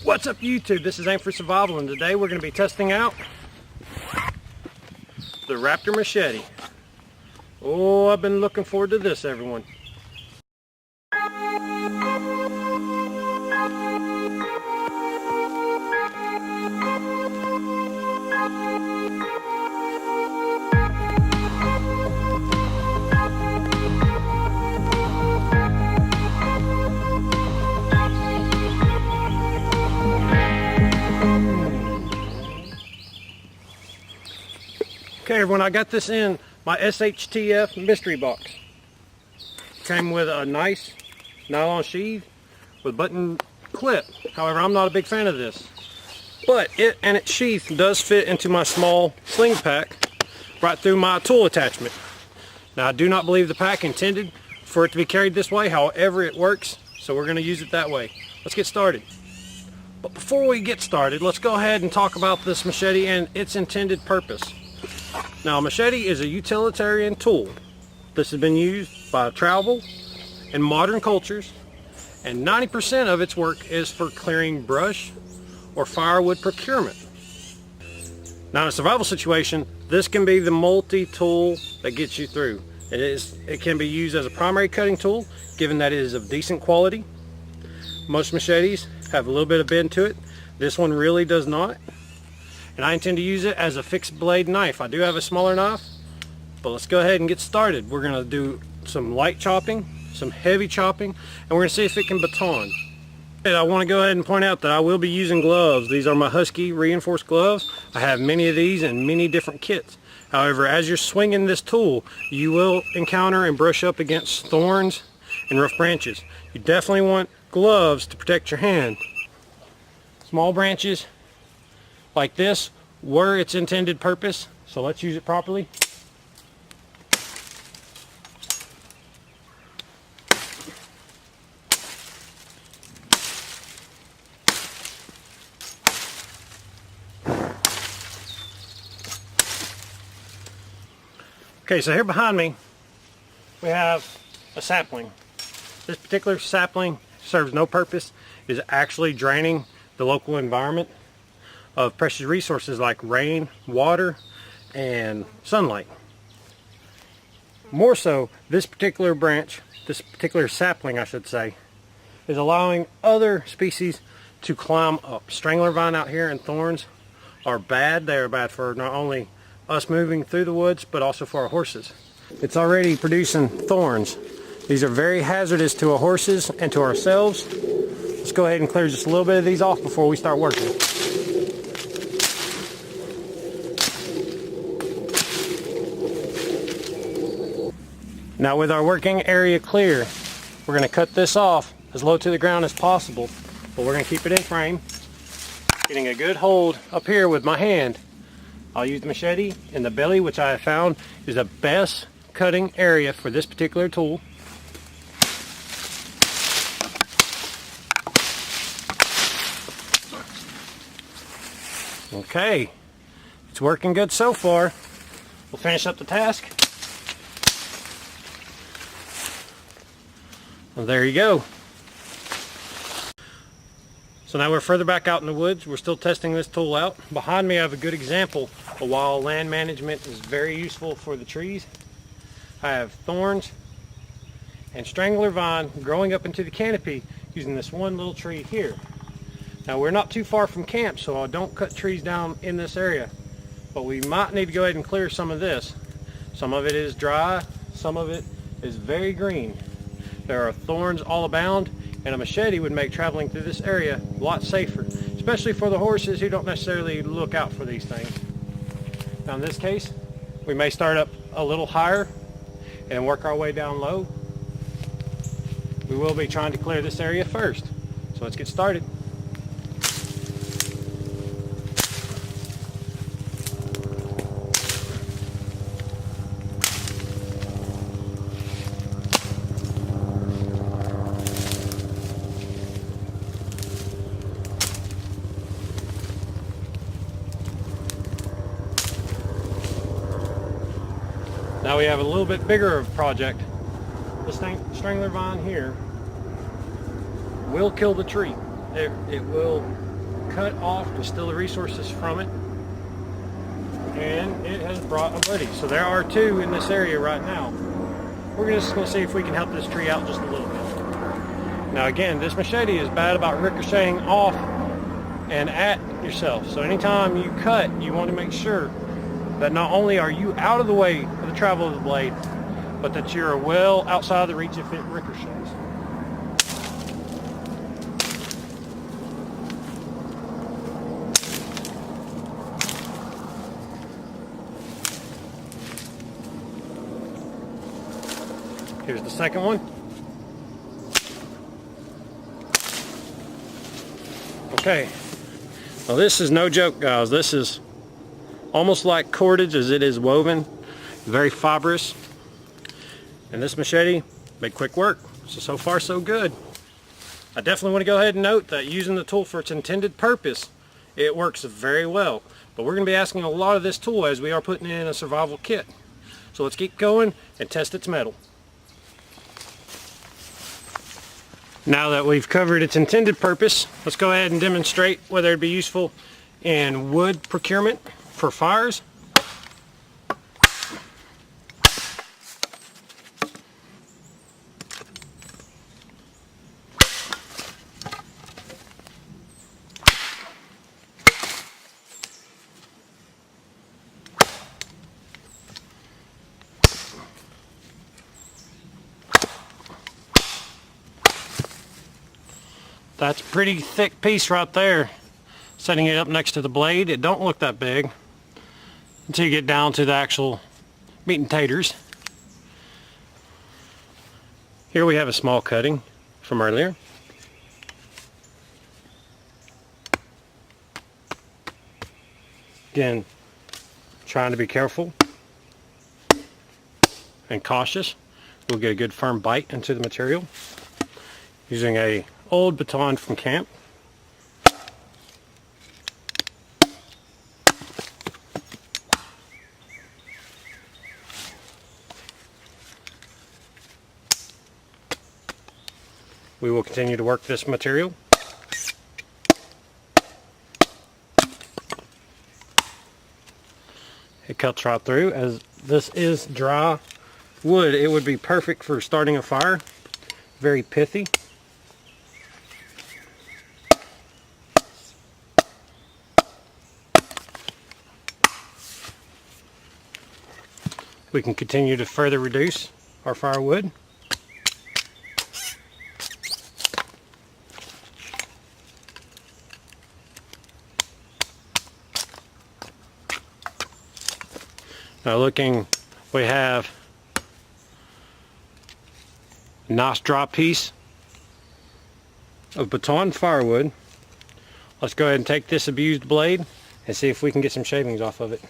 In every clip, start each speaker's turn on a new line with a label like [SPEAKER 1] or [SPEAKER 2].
[SPEAKER 1] What's up YouTube? This is Aim for Survival, and today we're going to be testing out the Raptor Machete. Oh, I've been looking forward to this, everyone. Okay everyone, I got this in my SHTF mystery box. Came with a nice nylon sheath with button clip. However, I'm not a big fan of this. But it and its sheath does fit into my small sling pack right through my tool attachment. Now I do not believe the pack intended for it to be carried this way, however it works, so we're going to use it that way. Let's get started. But before we get started, let's go ahead and talk about this machete and its intended purpose. Now, a machete is a utilitarian tool. This has been used by travel and modern cultures, and 90% of its work is for clearing brush or firewood procurement. Now, in a survival situation, this can be the multi-tool that gets you through. It can be used as a primary cutting tool, given that it is of decent quality. Most machetes have a little bit of bend to it. This one really does not. And I intend to use it as a fixed blade knife. I do have a smaller knife, but let's go ahead and get started. We're going to do some light chopping, some heavy chopping, and we're going to see if it can baton. And I want to go ahead and point out that I will be using gloves. These are my Husky reinforced gloves. I have many of these in many different kits. However, as you're swinging this tool, you will encounter and brush up against thorns and rough branches. You definitely want gloves to protect your hand. Small branches like this were its intended purpose, so let's use it properly. Okay, so here behind me we have a sapling. This particular sapling serves no purpose. It is actually draining the local environment of precious resources like rain, water, and sunlight. More so, this particular branch, this particular sapling I should say, is allowing other species to climb up. Strangler vine out here and thorns are bad. They are bad for not only us moving through the woods, but also for our horses. It's already producing thorns. These are very hazardous to our horses and to ourselves. Let's go ahead and clear just a little bit of these off before we start working. Now with our working area clear, we're going to cut this off as low to the ground as possible, but we're going to keep it in frame, getting a good hold up here with my hand. I'll use the machete in the belly, which I have found is the best cutting area for this particular tool. Okay, it's working good so far. We'll finish up the task. Well, there you go. So now we're further back out in the woods. We're still testing this tool out. Behind me I have a good example of why land management is very useful for the trees. I have thorns and strangler vine growing up into the canopy using this one little tree here. Now we're not too far from camp, so I don't cut trees down in this area, but we might need to go ahead and clear some of this. Some of it is dry, some of it is very green. There are thorns all abound, and a machete would make traveling through this area a lot safer, especially for the horses who don't necessarily look out for these things. Now in this case, we may start up a little higher and work our way down low. We will be trying to clear this area first, so let's get started. Now we have a little bit bigger project. This strangler vine here will kill the tree. It will cut off to steal the resources from it. And it has brought a buddy. So there are two in this area right now. We're just going to see if we can help this tree out just a little bit. Now again, this machete is bad about ricocheting off and at yourself. So anytime you cut, you want to make sure that not only are you out of the way of the travel of the blade, but that you're well outside the reach if it ricochets. Here's the second one. Okay, well this is no joke, guys. This is almost like cordage as it is woven, very fibrous. And this machete made quick work. So far so good. I definitely want to go ahead and note that using the tool for its intended purpose, it works very well. But we're going to be asking a lot of this tool as we are putting in a survival kit. So let's keep going and test its metal. Now that we've covered its intended purpose, let's go ahead and demonstrate whether it'd be useful in wood procurement for fires. That's a pretty thick piece right there. Setting it up next to the blade, it don't look that big until you get down to the actual meat and taters. Here we have a small cutting from earlier. Again, trying to be careful and cautious. We'll get a good firm bite into the material using a old baton from camp. We will continue to work this material. It cuts right through. As this is dry wood, it would be perfect for starting a fire. Very pithy. We can continue to further reduce our firewood. Now looking, we have a nice dry piece of baton firewood. Let's go ahead and take this abused blade and see if we can get some shavings off of it.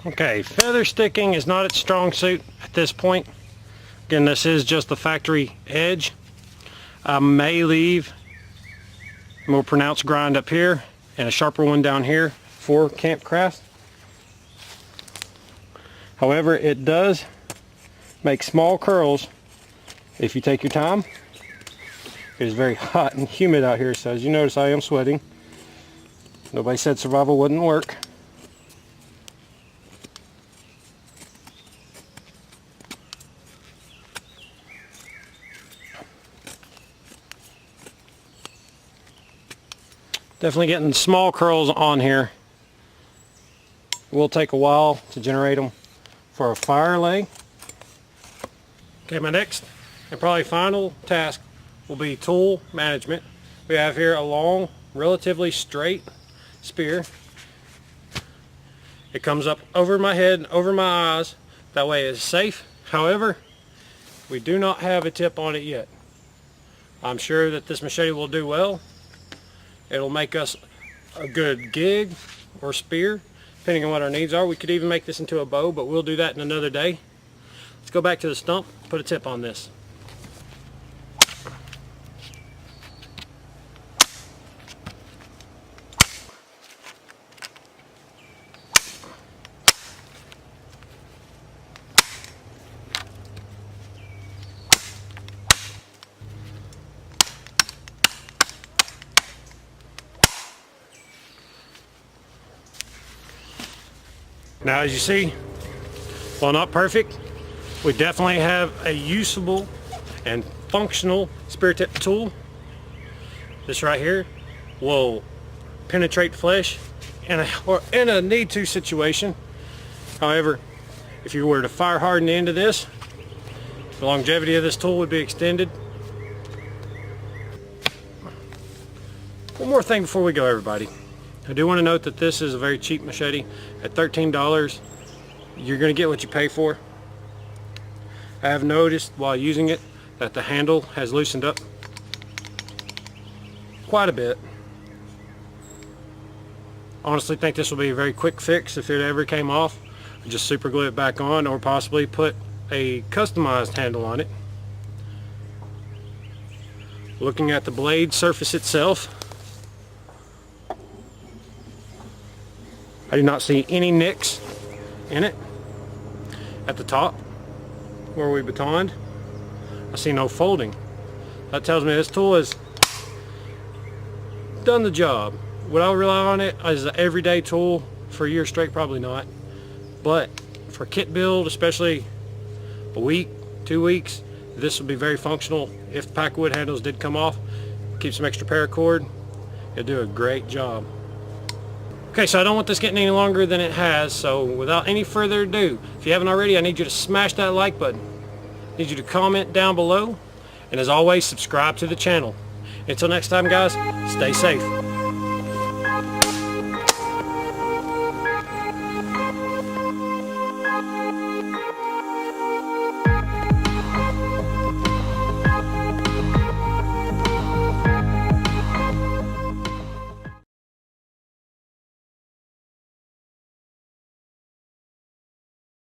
[SPEAKER 1] Okay, feather sticking is not its strong suit at this point. Again, this is just the factory edge. I may leave a more pronounced grind up here and a sharper one down here for camp crafts. However, it does make small curls if you take your time. It is very hot and humid out here, so as you notice, I am sweating. Nobody said survival wouldn't work. Definitely getting small curls on here. It will take a while to generate them for a fire lay. Okay, my next and probably final task will be tool management. We have here a long, relatively straight spear. It comes up over my head and over my eyes That way it's safe. However, we do not have a tip on it yet. I'm sure that this machete will do well. It'll make us a good gig or spear, depending on what our needs are. We could even make this into a bow, but we'll do that in another day. Let's go back to the stump, put a tip on this. Now, as you see, while not perfect, we definitely have a usable and functional spear tip tool. This right here will penetrate flesh in a need-to situation. However, if you were to fire harden the end of this, the longevity of this tool would be extended. One more thing before we go, everybody. I do want to note that this is a very cheap machete. At $13, you're going to get what you pay for. I have noticed while using it that the handle has loosened up quite a bit. Honestly, think this will be a very quick fix if it ever came off. Just super glue it back on, or possibly put a customized handle on it. Looking at the blade surface itself, I do not see any nicks in it. At the top, where we batoned, I see no folding. That tells me this tool has done the job. Would I rely on it as an everyday tool for a year straight? Probably not. But for kit build, especially a week, 2 weeks, this will be very functional. If the pack wood handles did come off, keep some extra paracord, it'll do a great job. Okay, so I don't want this getting any longer than it has, so without any further ado, if you haven't already, I need you to smash that like button. I need you to comment down below, and as always, subscribe to the channel. Until next time, guys, stay safe.